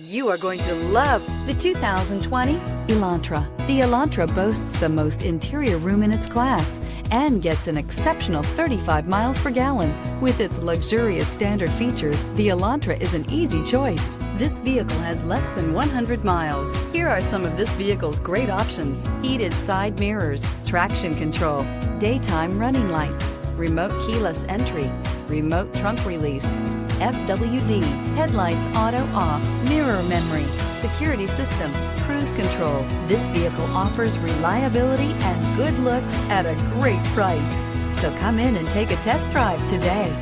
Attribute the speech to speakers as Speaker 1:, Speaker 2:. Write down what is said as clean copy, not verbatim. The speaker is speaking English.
Speaker 1: You are going to love the 2020 Elantra. The Elantra boasts the most interior room in its class and gets an exceptional 35 miles per gallon. With its luxurious standard features, the Elantra is an easy choice. This vehicle has less than 100 miles. Here are some of this vehicle's great options: heated side mirrors, traction control, daytime running lights, remote keyless entry, remote trunk release, FWD, headlights auto off, mirror memory, security system, cruise control. This vehicle offers reliability and good looks at a great price. So come in and take a test drive today.